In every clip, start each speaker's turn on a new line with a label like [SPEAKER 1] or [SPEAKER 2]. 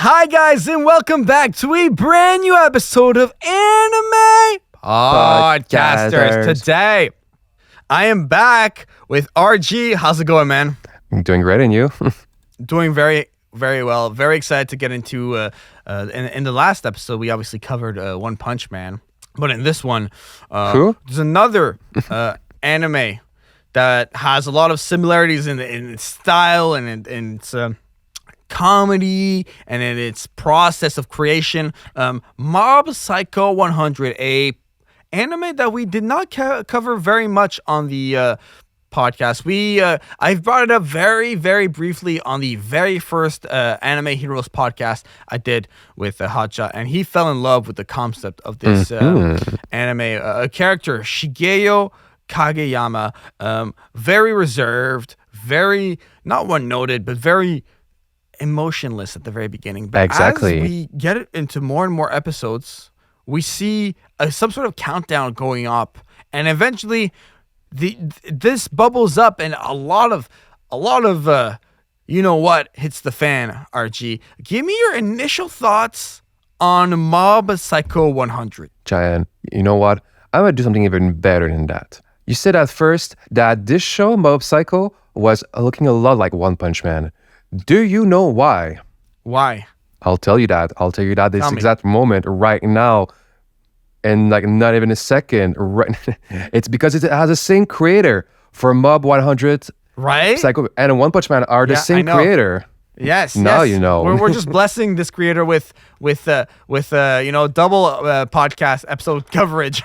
[SPEAKER 1] Hi guys, and welcome back to a brand new episode of Anime Podcasters. Today, I am back with RG. How's it going, man?
[SPEAKER 2] I'm doing great, and you?
[SPEAKER 1] Doing very, very well. Very excited to get into. In the last episode, we obviously covered One Punch Man, but in this one, there's another anime that has a lot of similarities in its style and in its comedy and in its process of creation. Mob Psycho 100, a anime that we did not cover very much on the podcast. I've brought it up very, very briefly on the very first Anime Heroes podcast I did with Hotshot, and he fell in love with the concept of this anime. A character, Shigeo Kageyama, very reserved, very, not one-noted, but very emotionless at the very beginning. But
[SPEAKER 2] exactly.
[SPEAKER 1] As we get it into more and more episodes, we see some sort of countdown going up, and eventually this bubbles up, and a lot of you know what hits the fan. RG, give me your initial thoughts on Mob Psycho 100.
[SPEAKER 2] Jaian, you know what? I'm gonna do something even better than that. You said at first that this show, Mob Psycho, was looking a lot like One Punch Man. Do you know why?
[SPEAKER 1] Why?
[SPEAKER 2] I'll tell you that. This exact moment right now, and like not even a second. Right, it's because it has the same creator for Mob 100,
[SPEAKER 1] right?
[SPEAKER 2] Psycho and One Punch Man are the same creator.
[SPEAKER 1] Yes.
[SPEAKER 2] Now you know.
[SPEAKER 1] We're just blessing this creator with double podcast episode coverage.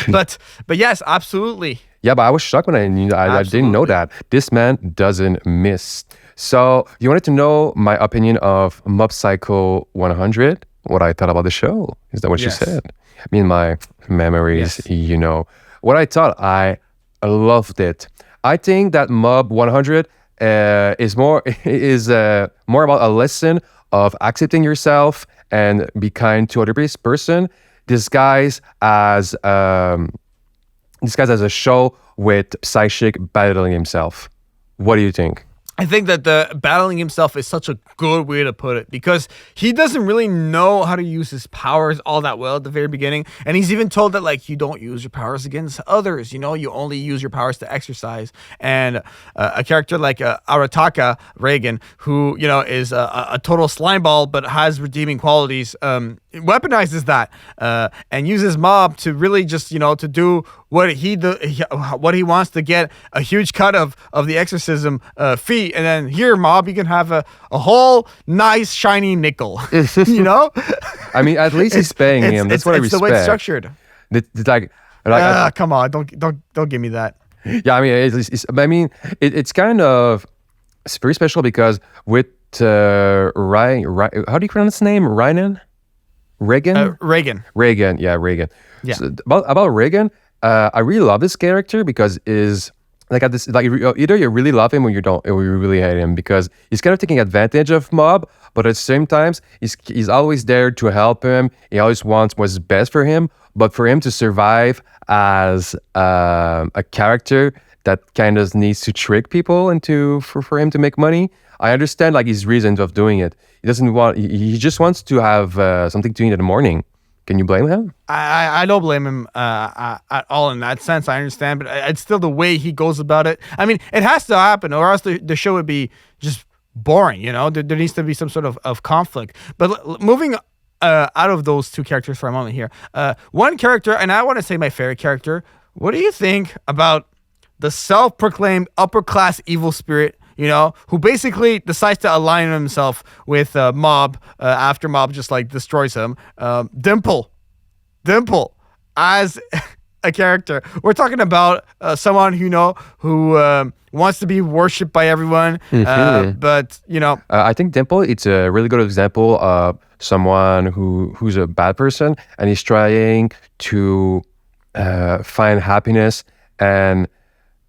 [SPEAKER 1] but yes, absolutely.
[SPEAKER 2] Yeah, but I was shocked when I didn't know that. This man doesn't miss. So you wanted to know my opinion of Mob Psycho 100? What I thought about the show? Is that what you said? I mean, my memories, What I thought, I loved it. I think that Mob 100 is more about a lesson of accepting yourself and be kind to other person, disguised as a show with Psychic battling himself. What do you think?
[SPEAKER 1] I think that the battling himself is such a good way to put it, because he doesn't really know how to use his powers all that well at the very beginning. And he's even told that, like, you don't use your powers against others, you only use your powers to exercise. And a character like Arataka Reagan, who, is a total slimeball but has redeeming qualities, weaponizes that and uses Mob to really just, to do what he wants, to get a huge cut of the exorcism fee. And then here, Mob, you can have a whole nice shiny nickel.
[SPEAKER 2] I mean, at least he's paying him. That's what I respect.
[SPEAKER 1] It's the way it's structured. Come on, don't give me that.
[SPEAKER 2] Yeah, I mean, it's kind of very special because with Ryan, how do you pronounce his name? Reagan. Reagan. Yeah. So about Reagan, I really love this character because either you really love him or you don't, or you really hate him, because he's kind of taking advantage of Mob, but at the same time, he's always there to help him. He always wants what's best for him, but for him to survive as a character that kind of needs to trick people for him to make money, I understand like his reasons of doing it. He just wants to have something to eat in the morning. Can you blame him?
[SPEAKER 1] I don't blame him at all in that sense. I understand, but it's still the way he goes about it. I mean, it has to happen, or else the show would be just boring. There needs to be some sort of conflict. But moving out of those two characters for a moment here, one character, and I want to say my favorite character. What do you think about the self-proclaimed upper-class evil spirit, who basically decides to align himself with Mob after Mob just like destroys him? Dimple as a character. We're talking about someone who wants to be worshipped by everyone, but
[SPEAKER 2] I think Dimple, it's a really good example of someone who's a bad person and he's trying to find happiness and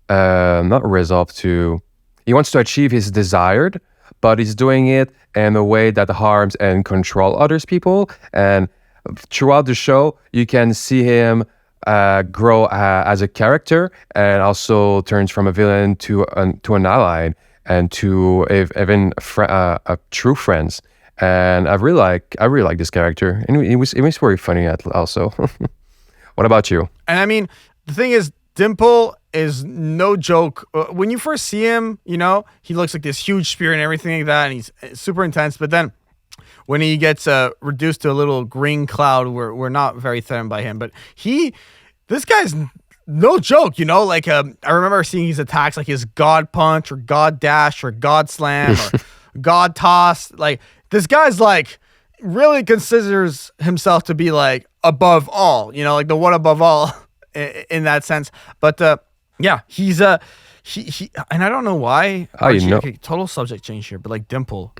[SPEAKER 2] not resolve to. He wants to achieve his desired, but he's doing it in a way that harms and control others people. And throughout the show, you can see him grow as a character, and also turns from a villain to an ally, and to even true friends. and I really like this character, and it was very funny also. What about you?
[SPEAKER 1] And I mean, the thing is, Dimple is no joke. When you first see him, you know, he looks like this huge spear and everything like that, and he's super intense. But then when he gets reduced to a little green cloud, we're not very threatened by him. But this guy's no joke, you know. Like I remember seeing his attacks, like his God Punch or God Dash or God Slam or God Toss. Like this guy's like really considers himself to be like above all, you know, like the one above all in that sense. But yeah, he's he and I don't know why. Okay, total subject change here, but like Dimple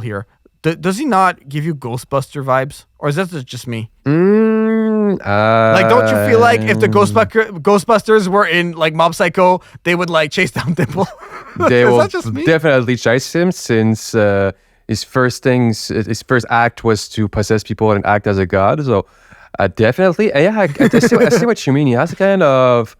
[SPEAKER 1] here. Does he not give you Ghostbuster vibes, or is that just me?
[SPEAKER 2] Like,
[SPEAKER 1] don't you feel like if the Ghostbusters were in like Mob Psycho, they would like chase down Dimple?
[SPEAKER 2] They will definitely chase him, since his first act was to possess people and act as a god. So definitely, yeah, I see what you mean. He has a kind of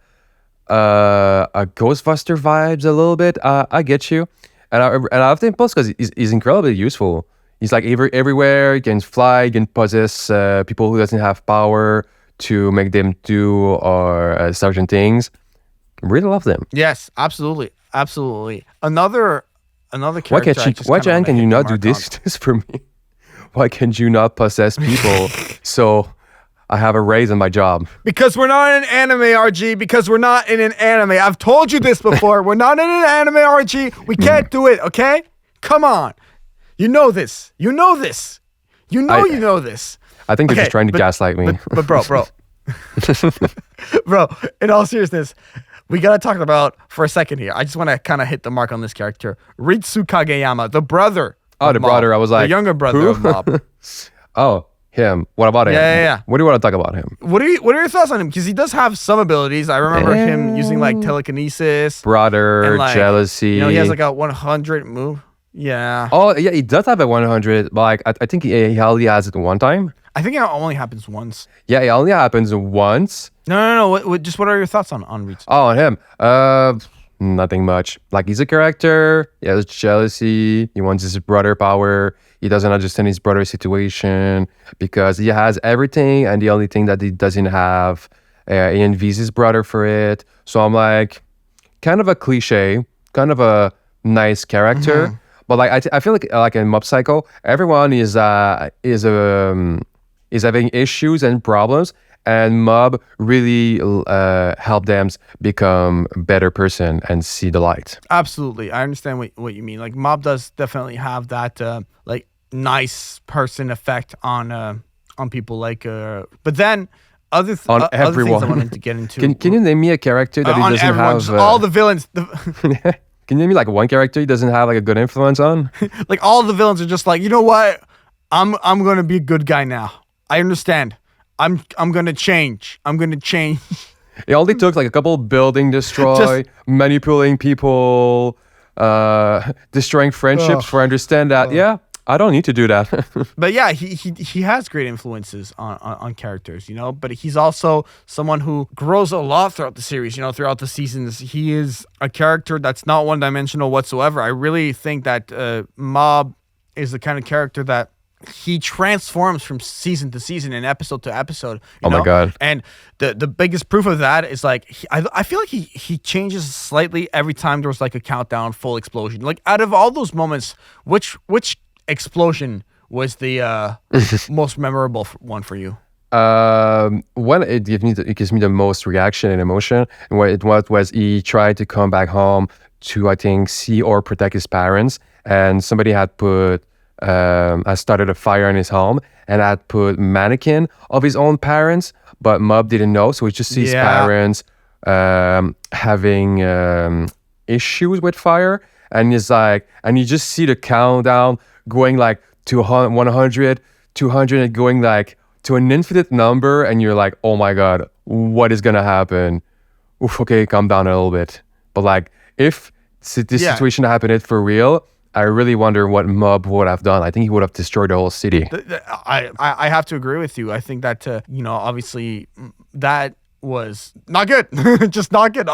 [SPEAKER 2] a Ghostbuster vibes a little bit. I get you, and I love Dimple because he's incredibly useful. He's like everywhere. He can fly. He can possess people who doesn't have power to make them do or certain things. Really love them.
[SPEAKER 1] Yes, absolutely. Another character.
[SPEAKER 2] Why can you not do this for me? Why can't you not possess people so I have a raise in my job?
[SPEAKER 1] Because we're not in an anime, RG. Because we're not in an anime. I've told you this before. We're not in an anime, RG. We can't do it, okay? Come on. You know this. You know this. You know this.
[SPEAKER 2] I think they're just trying to gaslight me.
[SPEAKER 1] But bro. Bro, in all seriousness, we got to talk about for a second here. I just want to kind of hit the mark on this character. Ritsu Kageyama, the brother.
[SPEAKER 2] Oh, the brother. I was like,
[SPEAKER 1] the younger brother of Mob.
[SPEAKER 2] Oh, him. What about him?
[SPEAKER 1] Yeah.
[SPEAKER 2] What do you want to talk about him?
[SPEAKER 1] What are your thoughts on him? Because he does have some abilities. I remember him using like telekinesis.
[SPEAKER 2] Brother, and, like, jealousy.
[SPEAKER 1] You know, he has like a 100 move. Yeah.
[SPEAKER 2] Oh, yeah, he does have a 100, but like, I think he only has it one time.
[SPEAKER 1] I think it only happens once.
[SPEAKER 2] Yeah, it only happens once.
[SPEAKER 1] No. What are your thoughts on Ritsu?
[SPEAKER 2] Oh, on him? Nothing much. Like, he's a character. He has jealousy. He wants his brother power. He doesn't understand his brother's situation because he has everything, and the only thing that he doesn't have, he envies his brother for it. So I'm like, kind of a cliche, kind of a nice character. Mm-hmm. But like I feel like in Mob Psycho, everyone is having issues and problems, and Mob really help them become a better person and see the light.
[SPEAKER 1] Absolutely, I understand what you mean. Like Mob does definitely have that like nice person effect on people. Like, but then other things I wanted to get into.
[SPEAKER 2] Can you name me a character that he doesn't have?
[SPEAKER 1] All the villains.
[SPEAKER 2] Can you name me like one character he doesn't have like a good influence on?
[SPEAKER 1] Like all the villains are just like, you know what? I'm gonna be a good guy now. I understand. I'm gonna change.
[SPEAKER 2] It only took like a couple building destroy, manipulating people, destroying friendships for I understand that. Yeah, I don't need to do that.
[SPEAKER 1] But yeah, he has great influences on characters, you know, but he's also someone who grows a lot throughout the series, you know, throughout the seasons. He is a character that's not one-dimensional whatsoever. I really think that Mob is the kind of character that he transforms from season to season and episode to episode. You know?
[SPEAKER 2] My God.
[SPEAKER 1] And the biggest proof of that is like, I feel like he changes slightly every time there was like a countdown, full explosion. Like out of all those moments, which explosion was the most memorable one for you?
[SPEAKER 2] When it gives me the most reaction and emotion, and what it was he tried to come back home to, I think, see or protect his parents, and somebody had started a fire in his home and had put mannequin of his own parents, but Mob didn't know, so he just sees parents having issues with fire, and he's like, and you just see the countdown going like to 100, 200, and going like to an infinite number, and you're like, oh my God, what is gonna happen? Oof, okay, calm down a little bit. But like, if this situation happened for real, I really wonder what Mob would have done. I think he would have destroyed the whole city.
[SPEAKER 1] I have to agree with you. I think that you know, obviously that was not good. Just not good.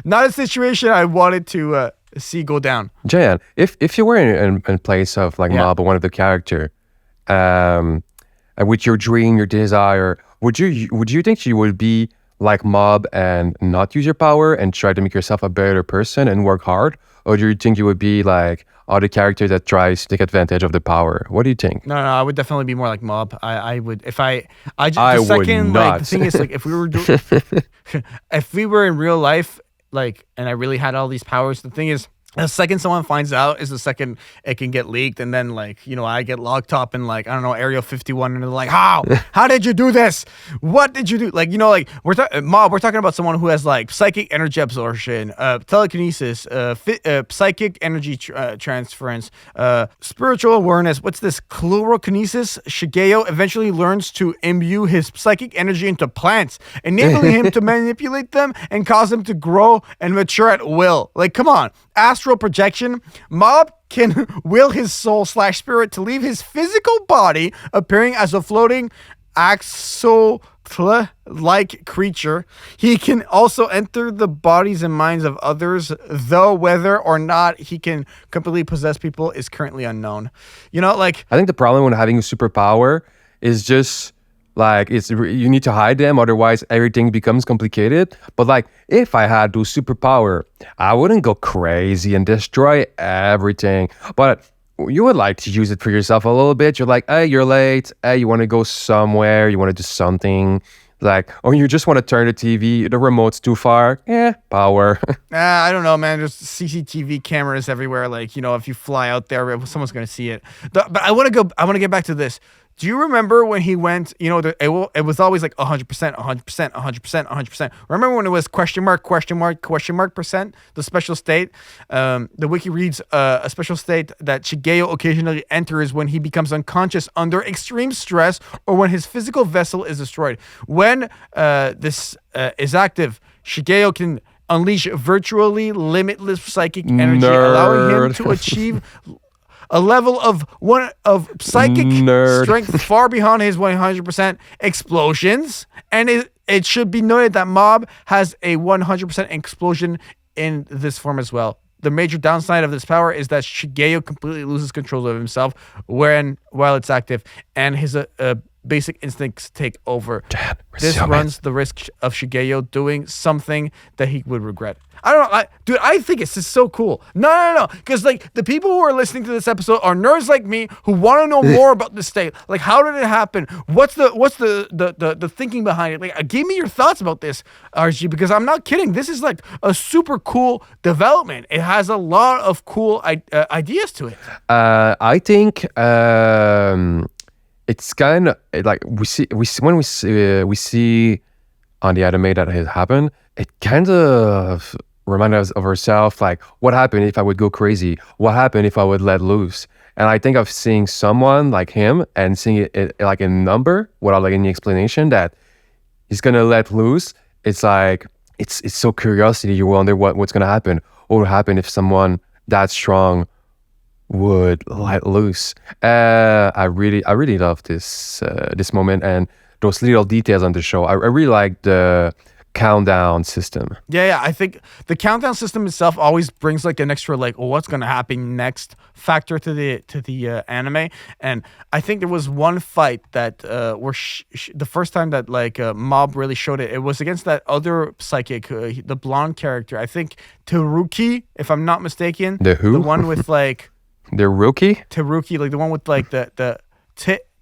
[SPEAKER 1] Not a situation I wanted to see go down.
[SPEAKER 2] Jaian, if you were in place of like Mob or one of the character, with your dream, your desire, would you think you would be like Mob and not use your power and try to make yourself a better person and work hard? Or do you think you would be like the character that tries to take advantage of the power? What do you think?
[SPEAKER 1] No, I would definitely be more like Mob. I would if I
[SPEAKER 2] I
[SPEAKER 1] the
[SPEAKER 2] would
[SPEAKER 1] second
[SPEAKER 2] not.
[SPEAKER 1] like the thing is like if we were if we were in real life like and I really had all these powers, the thing is the second someone finds out is the second it can get leaked, and then like I get locked up in like I don't know Area 51, and they're like, how did you do this? What did you do? Like like we're talking about someone who has like psychic energy absorption, telekinesis, psychic energy transference, spiritual awareness. What's this? Chlorokinesis. Shigeo eventually learns to imbue his psychic energy into plants, enabling him to manipulate them and cause them to grow and mature at will. Like, come on. Astral projection. Mob can will his soul/spirit to leave his physical body, appearing as a floating axolotl-like creature. He can also enter the bodies and minds of others, though whether or not he can completely possess people is currently unknown. Like
[SPEAKER 2] I think the problem with having a superpower is just like you need to hide them, otherwise everything becomes complicated. But like if I had those superpower, I wouldn't go crazy and destroy everything. But you would like to use it for yourself a little bit. You're like, hey, you're late. Hey, you want to go somewhere? You want to do something? Like, or you just want to turn the TV, the remote's too far. Power.
[SPEAKER 1] I don't know, man. There's CCTV cameras everywhere. Like, if you fly out there, someone's going to see it. But I want to get back to this. Do you remember when he went, it was always like 100%, 100%, 100%, 100%. Remember when it was question mark, percent, the special state? The wiki reads a special state that Shigeo occasionally enters when he becomes unconscious under extreme stress or when his physical vessel is destroyed. When this is active, Shigeo can unleash virtually limitless psychic energy, allowing him to achieve a level of psychic strength far beyond his 100% explosions. And it should be noted that Mob has a 100% explosion in this form as well. The major downside of this power is that Shigeo completely loses control of himself while it's active, and his basic instincts take over. This runs the risk of Shigeo doing something that he would regret. I don't know, dude. I think it's just so cool. No, because like the people who are listening to this episode are nerds like me who want to know more about the state. Like, how did it happen? What's the thinking behind it? Like, give me your thoughts about this, RG, because I'm not kidding. This is like a super cool development. It has a lot of cool ideas to it.
[SPEAKER 2] I think it's kind of like we see on the anime that has happened. It kind of reminded us of ourselves, like what happened if I would go crazy? What happened if I would let loose? And I think of seeing someone like him and seeing it like a number without like any explanation that he's gonna let loose. It's like it's so curiosity. You wonder what's gonna happen. What would happen if someone that strong would let loose? I really love this moment and those little details on the show. I really like the countdown system.
[SPEAKER 1] Yeah. I think the countdown system itself always brings like an extra like, well, what's gonna happen next factor to the anime. And I think there was one fight that the first time that like Mob really showed it. It was against that other psychic, the blonde character. I think Teruki, if I'm not mistaken.
[SPEAKER 2] The who?
[SPEAKER 1] The one with like
[SPEAKER 2] the rookie.
[SPEAKER 1] Teruki, like the one with like the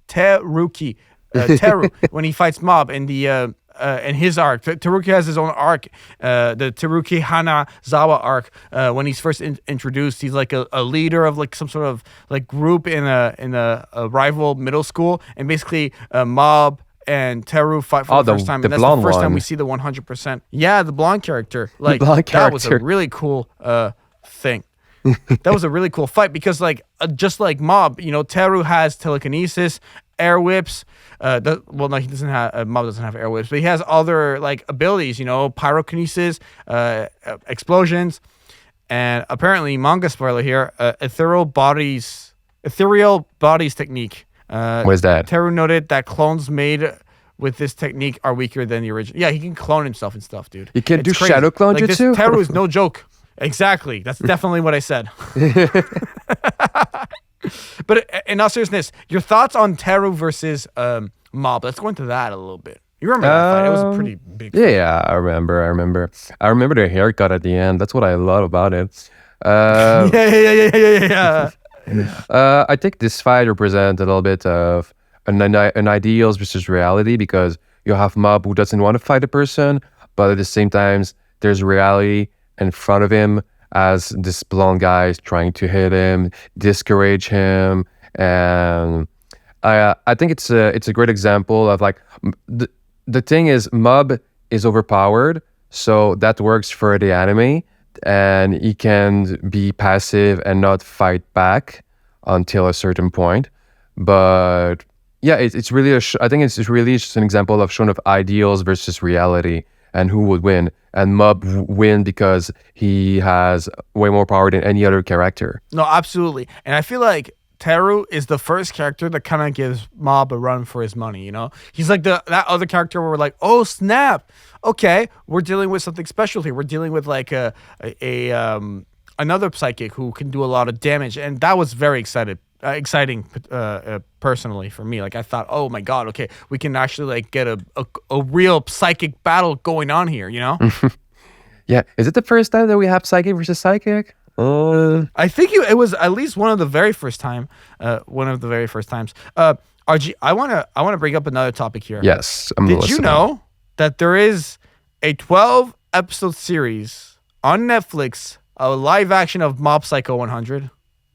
[SPEAKER 1] Teruki. Teru when he fights Mob in the in his arc. Teruki has his own arc, the Teruki Hanazawa arc. When he's first introduced, he's like a leader of like some sort of like group in a rival middle school, and basically Mob and Teru fight for the first time, and that's the first time we see the 100%. Yeah, the blonde character. Like that was a really cool thing. That was a really cool fight because like just like Mob, Teru has telekinesis, air whips. He doesn't have Mob doesn't have air whips, but he has other like abilities, pyrokinesis, explosions, and apparently manga spoiler here, ethereal bodies technique.
[SPEAKER 2] What is that?
[SPEAKER 1] Teru noted that clones made with this technique are weaker than the original. Yeah, he can clone himself and stuff, dude.
[SPEAKER 2] You can do crazy. Shadow clone jutsu?
[SPEAKER 1] Teru is no joke. Exactly. That's definitely what I said. But in all seriousness, your thoughts on Teru versus Mob? Let's go into that a little bit. You remember that fight? It was a pretty big fight.
[SPEAKER 2] Yeah, I remember the haircut at the end. That's what I love about it.
[SPEAKER 1] Yeah.
[SPEAKER 2] I think this fight represents a little bit of an ideals versus reality, because you have Mob who doesn't want to fight a person, but at the same time, there's reality in front of him as this blonde guy is trying to hit him, discourage him, and I think it's a great example of like the thing is Mob is overpowered, so that works for the anime, and he can be passive and not fight back until a certain point. But yeah, it's really I think it's really just an example of showing of ideals versus reality and who would win. And Mob win because he has way more power than any other character.
[SPEAKER 1] No, absolutely. And I feel like Teru is the first character that kind of gives Mob a run for his money, you know? He's like that other character where we're like, oh, snap. Okay, we're dealing with something special here. We're dealing with like another psychic who can do a lot of damage. And that was very exciting personally for me. Like I thought, oh my God, okay, we can actually like get a real psychic battle going on here, you know?
[SPEAKER 2] Yeah. Is it the first time that we have psychic versus psychic?
[SPEAKER 1] I think it was at least one of the very first times. RG, I wanna bring up another topic here.
[SPEAKER 2] Yes.
[SPEAKER 1] Did you know that there is a 12 episode series on Netflix, a live action of Mob Psycho 100?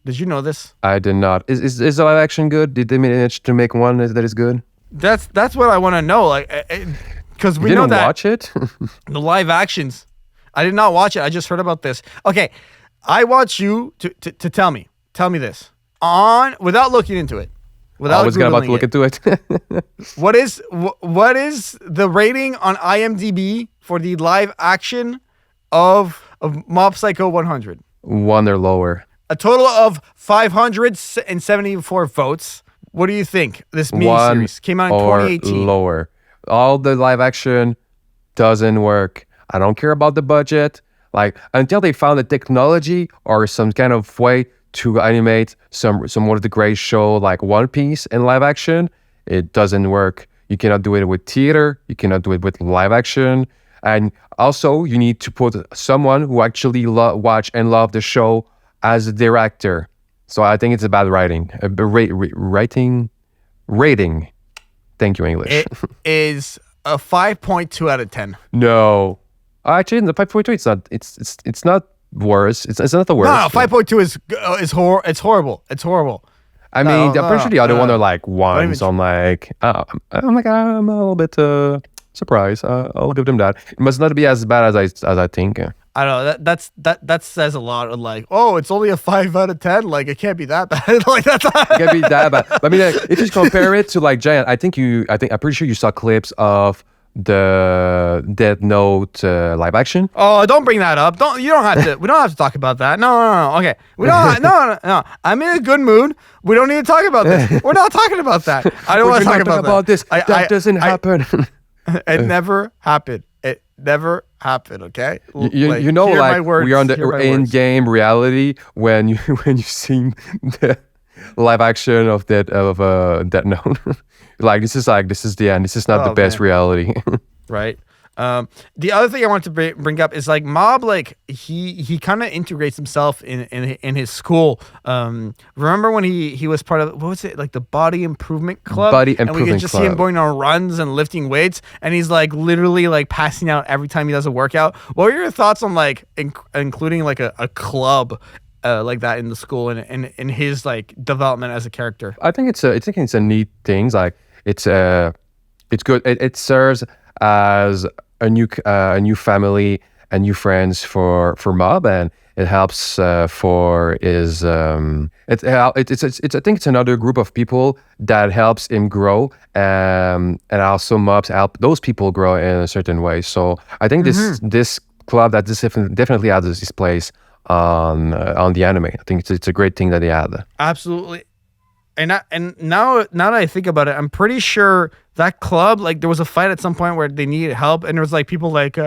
[SPEAKER 1] Did you know this?
[SPEAKER 2] I did not. Is the live action good? Did they manage to make one that is good?
[SPEAKER 1] That's what I want to know. Like, because we know that.
[SPEAKER 2] Didn't watch it.
[SPEAKER 1] The live actions. I did not watch it. I just heard about this. Okay, I want you to tell me this without looking into it.
[SPEAKER 2] I was about to look into it.
[SPEAKER 1] What is the rating on IMDb for the live action of Mob Psycho 100?
[SPEAKER 2] 1 or lower.
[SPEAKER 1] A total of 574 votes. What do you think? This miniseries came out in 2018.
[SPEAKER 2] Lower. All the live action doesn't work. I don't care about the budget. Like until they found a technology or some kind of way to animate some of the great show like One Piece in live action, it doesn't work. You cannot do it with theater. You cannot do it with live action. And also, you need to put someone who actually watch and love the show as a director. So I think it's a bad writing. Rating. Thank you, English.
[SPEAKER 1] It is a 5.2 out of 10.
[SPEAKER 2] No. Actually, the 5.2, it's not worse. It's not the worst.
[SPEAKER 1] No, 5.2 is horrible. It's horrible.
[SPEAKER 2] I mean, I'm pretty sure the other one are like ones. So I'm like a little bit surprised. I'll give them that. It must not be as bad as I think.
[SPEAKER 1] I don't know. That says a lot. Of like, oh, it's only a 5 out of 10. Like, it can't be that bad. Like that's not.
[SPEAKER 2] It can't be that bad. But I mean, like, if you compare it to like Jaian, I'm pretty sure you saw clips of the Death Note live action.
[SPEAKER 1] Oh, don't bring that up. We don't have to talk about that. No. Okay. We don't no. I'm in a good mood. We don't need to talk about this. We're not talking about that. I don't want to talk about
[SPEAKER 2] this. That doesn't happen.
[SPEAKER 1] It never happened. It never happened. Okay.
[SPEAKER 2] You know, like we are on the in-game reality when you seen the live action of Death Note. Like this is the end. This is not the best reality.
[SPEAKER 1] Right. The other thing I want to bring up is like Mob, like he kind of integrates himself in his school. Remember when he was part of, what was it, like the Body Improvement Club? And we could just see him going on runs and lifting weights, and he's like literally like passing out every time he does a workout. What are your thoughts on like including like a club like that in the school and in his like development as a character?
[SPEAKER 2] I think it's a neat thing. Like it's good. It serves as a new family and new friends for Mob, and it helps for his I think it's another group of people that helps him grow, and also Mobs help those people grow in a certain way. So I think this club that this definitely has its place on the anime. I think it's a great thing that they had. Absolutely.
[SPEAKER 1] And now that I think about it, I'm pretty sure that club, like there was a fight at some point where they needed help, and there was like people like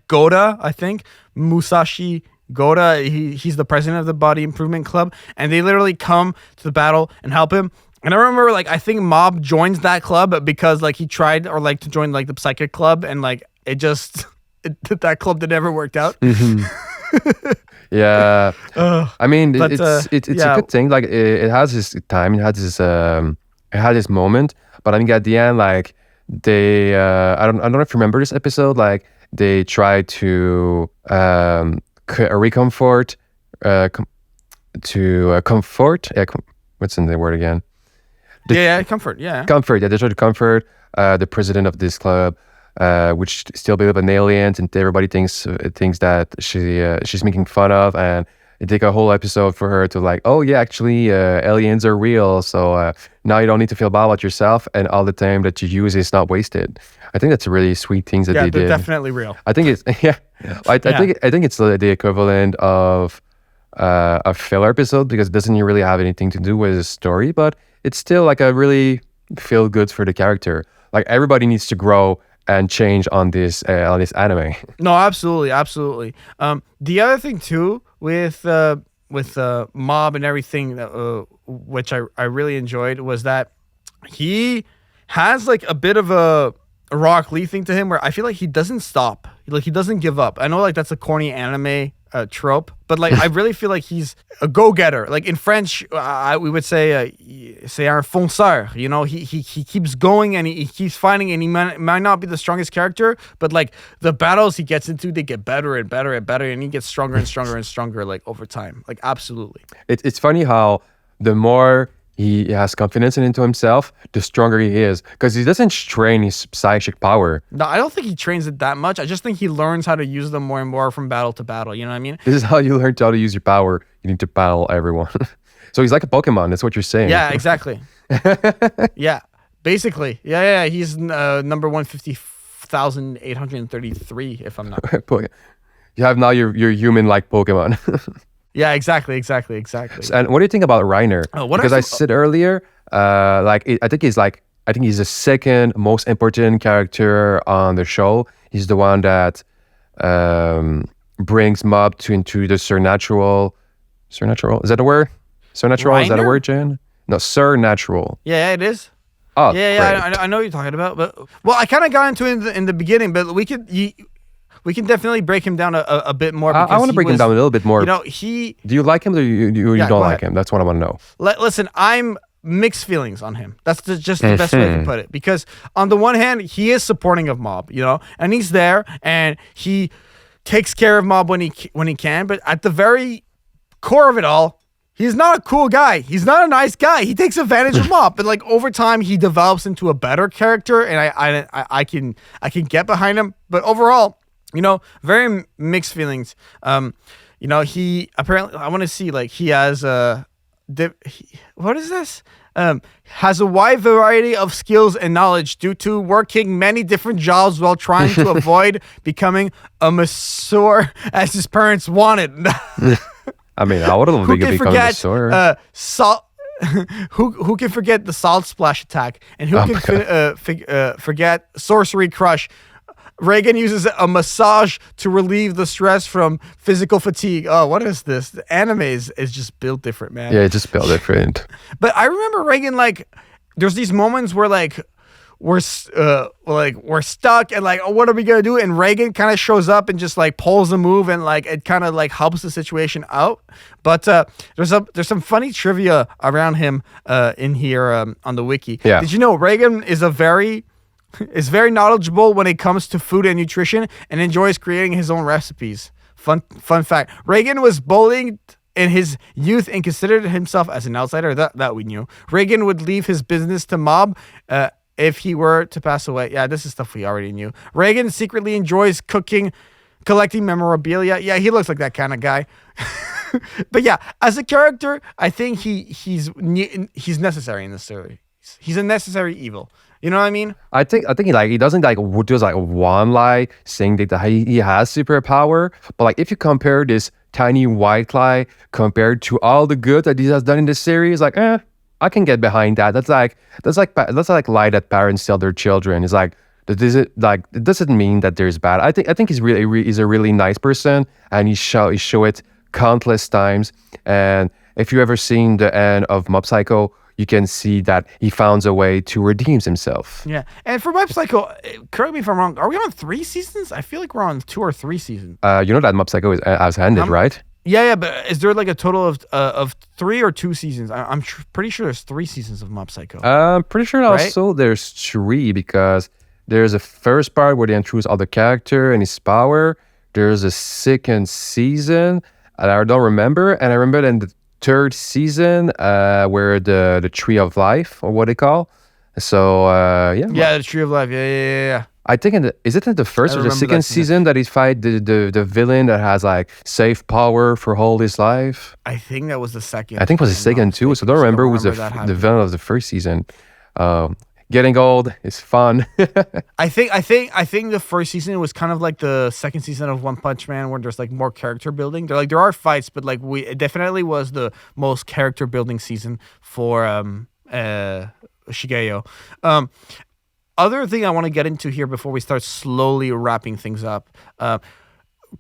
[SPEAKER 1] Goda, I think, Musashi he's the president of the Body Improvement Club, and they literally come to the battle and help him. And I remember, like, I think Mob joins that club because, like, he tried or like to join like the psychic club, and like that club that never worked out.
[SPEAKER 2] Yeah, I mean, it's a good thing. Like, it has this time, it had this moment. But I think at the end, like, they, I don't know if you remember this episode. Like, they try to comfort. What's in the word again?
[SPEAKER 1] Comfort. Yeah,
[SPEAKER 2] comfort. Yeah, they try to comfort the president of this club. Which still believe in aliens, and everybody thinks that she's making fun of, and it take a whole episode for her to like, oh yeah, actually aliens are real, so now you don't need to feel bad about yourself, and all the time that you use is not wasted. I think that's a really sweet things that they did.
[SPEAKER 1] Yeah, definitely real.
[SPEAKER 2] I think it's I think it's the equivalent of a filler episode because it doesn't really have anything to do with the story, but it's still like a really feel good for the character. Like everybody needs to grow and change on this anime.
[SPEAKER 1] No, absolutely. The other thing too with Mob and everything, which I really enjoyed, was that he has like a bit of a Rock Lee thing to him, where I feel like he doesn't stop, like he doesn't give up. I know like that's a corny anime trope, but like I really feel like he's a go-getter. Like in French, we would say c'est un fonceur. You know, he keeps going and he keeps fighting, and he might not be the strongest character, but like the battles he gets into, they get better and better and better, and he gets stronger and stronger and stronger like over time. Like absolutely.
[SPEAKER 2] It's funny how the more he has confidence into himself, the stronger he is, because he doesn't strain his psychic power.
[SPEAKER 1] No, I don't think he trains it that much. I just think he learns how to use them more and more from battle to battle. You know what I mean?
[SPEAKER 2] This is how you learn how to use your power. You need to battle everyone. So he's like a Pokemon. That's what you're saying.
[SPEAKER 1] Yeah, exactly. Yeah, basically. Yeah. He's number 150,833, if I'm not.
[SPEAKER 2] You have now your human-like Pokemon.
[SPEAKER 1] Yeah, exactly.
[SPEAKER 2] And what do you think about Reiner? Because I said earlier, I think he's the second most important character on the show. He's the one that brings Mob into the supernatural. Supernatural? Is that a word? Supernatural? Reiner? Is that a word, Jan? No, supernatural.
[SPEAKER 1] Yeah, it is.
[SPEAKER 2] Oh,
[SPEAKER 1] yeah. I know what you're talking about, but I kind of got into it in the beginning, but we can definitely break him down a bit more.
[SPEAKER 2] I want to break him down a little bit more.
[SPEAKER 1] You know,
[SPEAKER 2] do you like him or you don't like him? That's what I want to know.
[SPEAKER 1] Listen, I'm mixed feelings on him. That's just the best way to put it. Because on the one hand, he is supporting of Mob, you know, and he's there and he takes care of Mob when he can. But at the very core of it all, he's not a cool guy. He's not a nice guy. He takes advantage of Mob. But like over time, he develops into a better character, and I can get behind him. But overall, you know, very mixed feelings. You know, he apparently, I want to see, like, he has what is this? Has a wide variety of skills and knowledge due to working many different jobs while trying to avoid becoming a masseur as his parents wanted.
[SPEAKER 2] I mean, I would have become a masseur.
[SPEAKER 1] Who can forget the salt splash attack? And who can forget sorcery crush? Reagan uses a massage to relieve the stress from physical fatigue. Oh, what is this? The anime is just built different, man.
[SPEAKER 2] Yeah, it's just built different.
[SPEAKER 1] But I remember Reagan, like, there's these moments where like we're stuck and like, oh, what are we gonna do? And Reagan kind of shows up and just like pulls a move, and like it kind of like helps the situation out. But there's some funny trivia around him in here on the wiki.
[SPEAKER 2] Yeah.
[SPEAKER 1] Did you know Reagan is very knowledgeable when it comes to food and nutrition, and enjoys creating his own recipes. Fun fact: Reagan was bullied in his youth and considered himself as an outsider. That we knew. Reagan would leave his business to Mob if he were to pass away. Yeah, this is stuff we already knew. Reagan secretly enjoys cooking, collecting memorabilia. Yeah, he looks like that kind of guy. But yeah, as a character, I think he's necessary in this story. He's a necessary evil. You know what I mean?
[SPEAKER 2] I think he doesn't do like one lie saying that he has superpower, but like if you compare this tiny white lie compared to all the good that he has done in this series, like I can get behind that. That's like lie that parents tell their children. It's like, That is it. Like it doesn't mean that there's bad. I think he's a really nice person, and he show it countless times. And if you ever seen the end of Mob Psycho, you can see that he found a way to redeem himself.
[SPEAKER 1] Yeah, and for Mob Psycho, correct me if I'm wrong. Are we on 3 seasons? I feel like we're on 2 or 3 seasons.
[SPEAKER 2] You know that Mob Psycho has ended, right?
[SPEAKER 1] Yeah, but is there like a total of 3 or 2 seasons? I'm pretty sure there's 3 seasons of Mob Psycho.
[SPEAKER 2] I'm pretty sure also there's 3 because there's a first part where they introduce all the character and his power. There's a second season, and I don't remember. And I remember in the third season where the Tree of Life, or what they call. So
[SPEAKER 1] yeah, the Tree of Life. Yeah.
[SPEAKER 2] I think is it in the first or the second season that he fight the villain that has like safe power for all his life?
[SPEAKER 1] I think that was the second.
[SPEAKER 2] I think it was the second too. So I don't remember who was the villain of the first season. Getting old is fun.
[SPEAKER 1] I think the first season was kind of like the second season of One Punch Man, where there's like more character building. There are fights, but like it definitely was the most character building season for Shigeo. Other thing I want to get into here before we start slowly wrapping things up.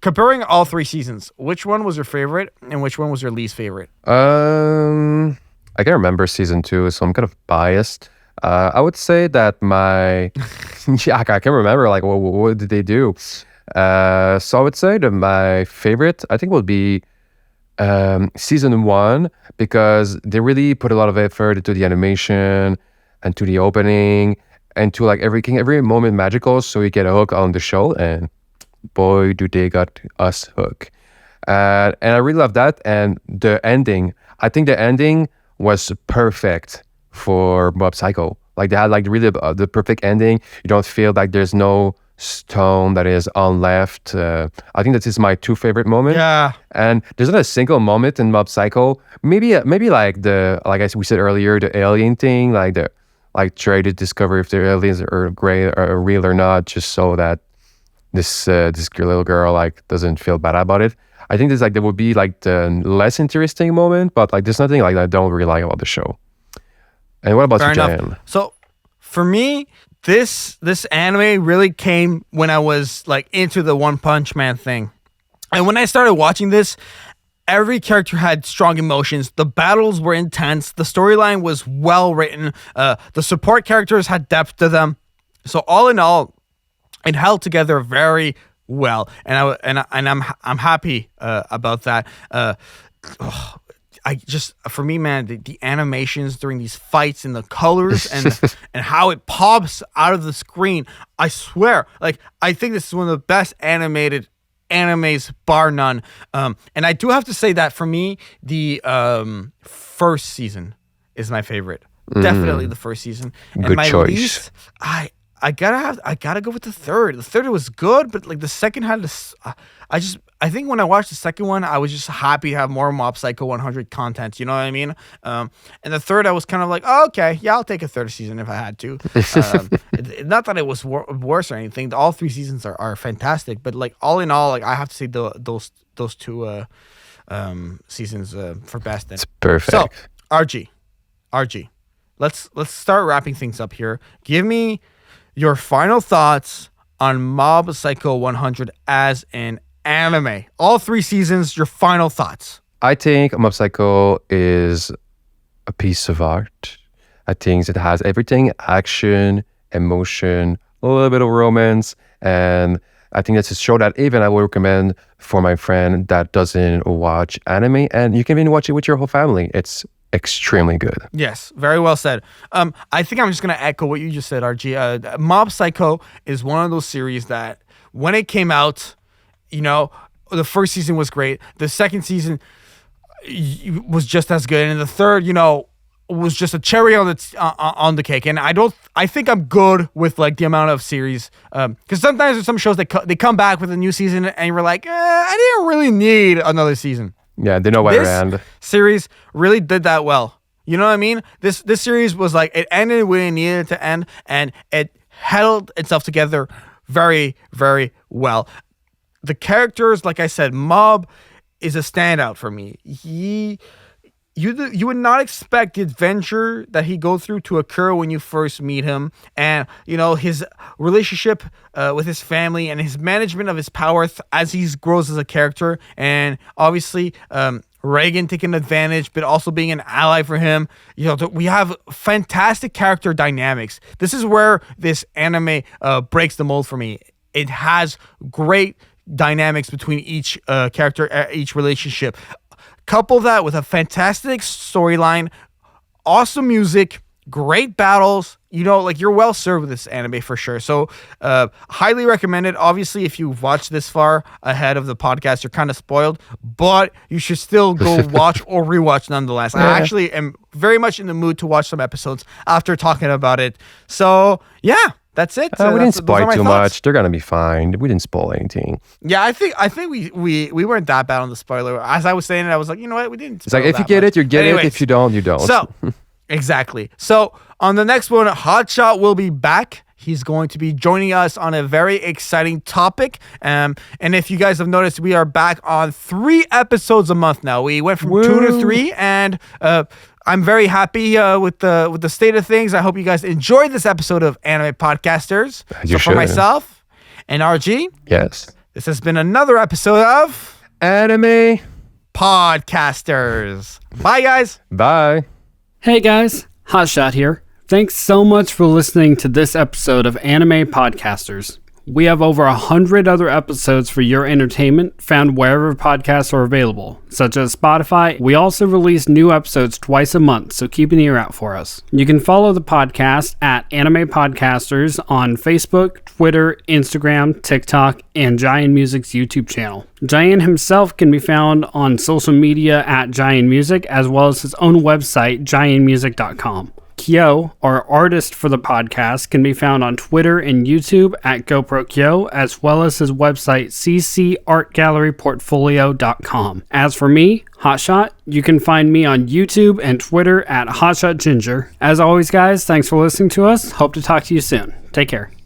[SPEAKER 1] Comparing all 3 seasons, which one was your favorite and which one was your least favorite?
[SPEAKER 2] I can't remember season 2, so I'm kind of biased. I would say that my I can't remember like what did they do. So I would say that my favorite I think would be season 1, because they really put a lot of effort into the animation and to the opening and to like every moment magical, so you get a hook on the show, and boy do they got us hooked. And I really love that. And the ending, I think the ending was perfect for Mob Psycho. Like they had like really the perfect ending. You don't feel like there's no stone that is on left. I think that is my 2 favorite moments.
[SPEAKER 1] Yeah.
[SPEAKER 2] And there's not a single moment in Mob Psycho. Maybe like we said earlier, the alien thing, like try to discover if the aliens are real or not, just so that this little girl like doesn't feel bad about it. I think there would be like the less interesting moment, but like there's nothing like that I don't really like about the show. And what about you, Jaian?
[SPEAKER 1] So for me, this anime really came when I was like into the One Punch Man thing. And when I started watching this, every character had strong emotions. The battles were intense. The storyline was well written. The support characters had depth to them. So all in all, it held together very well. And I'm happy about that. For me, man, the animations during these fights and the colors and how it pops out of the screen, I swear, like I think this is one of the best animated animes, bar none. And I do have to say that for me, the first season is my favorite. Definitely the first season. And
[SPEAKER 2] good
[SPEAKER 1] my
[SPEAKER 2] choice.
[SPEAKER 1] least, I gotta go with the third. The third was good, but like the second had this. I think when I watched the second one, I was just happy to have more Mob Psycho 100 content. You know what I mean? And the third, I was kind of like, oh, okay, yeah, I'll take a third season if I had to. Not that it was worse or anything. All 3 seasons are fantastic, but like all in all, like I have to say those 2 seasons for best.
[SPEAKER 2] It's perfect.
[SPEAKER 1] So RG, let's start wrapping things up here. Give me your final thoughts on Mob Psycho 100 as an anime. All 3 seasons, your final thoughts.
[SPEAKER 2] I think Mob Psycho is a piece of art. I think it has everything: action, emotion, a little bit of romance. And I think that's a show that even I would recommend for my friend that doesn't watch anime. And you can even watch it with your whole family. It's extremely good.
[SPEAKER 1] Yes, very well said. I think I'm just going to echo what you just said, RG. Mob Psycho is one of those series that when it came out, you know, the first season was great. The second season was just as good. And the third, you know, was just a cherry on the cake. And I think I'm good with like the amount of series. Because sometimes there's some shows that they come back with a new season and you're like, I didn't really need another season.
[SPEAKER 2] Yeah, they know why to end.
[SPEAKER 1] This series really did that well. You know what I mean? This series was like, it ended when it needed to end, and it held itself together very, very well. The characters, like I said, Mob is a standout for me. you would not expect the adventure that he goes through to occur when you first meet him, and his relationship with his family and his management of his power as he grows as a character, and obviously Reagan taking advantage but also being an ally for him. We have fantastic character dynamics. This is where this anime breaks the mold for me. It has great dynamics between each character, each relationship. Couple that with a fantastic storyline, awesome music, great battles. You're well served with this anime for sure. So, highly recommended. Obviously, if you've watched this far ahead of the podcast, you're kind of spoiled, but you should still go watch or rewatch nonetheless. I actually am very much in the mood to watch some episodes after talking about it. So, yeah. That's it.
[SPEAKER 2] We didn't spoil too much. They're gonna be fine. We didn't spoil anything.
[SPEAKER 1] Yeah, I think we weren't that bad on the spoiler. As I was saying it, I was like, you know what, we didn't.
[SPEAKER 2] It's like if you get it, you get it. If you don't, you don't.
[SPEAKER 1] So exactly. So on the next one, Hotshot will be back. He's going to be joining us on a very exciting topic. And if you guys have noticed, we are back on 3 episodes a month now. We went from 2 to 3, and I'm very happy with the state of things. I hope you guys enjoyed this episode of Anime Podcasters. For myself and RG,
[SPEAKER 2] yes,
[SPEAKER 1] this has been another episode of
[SPEAKER 2] Anime
[SPEAKER 1] Podcasters. Bye, guys.
[SPEAKER 2] Bye.
[SPEAKER 3] Hey, guys. Hotshot here. Thanks so much for listening to this episode of Anime Podcasters. We have over 100 other episodes for your entertainment found wherever podcasts are available, such as Spotify. We also release new episodes twice a month, so keep an ear out for us. You can follow the podcast at Anime Podcasters on Facebook, Twitter, Instagram, TikTok, and Jaian Music's YouTube channel. Jaian himself can be found on social media at Jaian Music, as well as his own website, jaianmusic.com. Kyo, our artist for the podcast, can be found on Twitter and YouTube at GoProKyo, as well as his website, ccartgalleryportfolio.com. As for me, Hotshot, you can find me on YouTube and Twitter at HotshotGinger. As always, guys, thanks for listening to us. Hope to talk to you soon. Take care.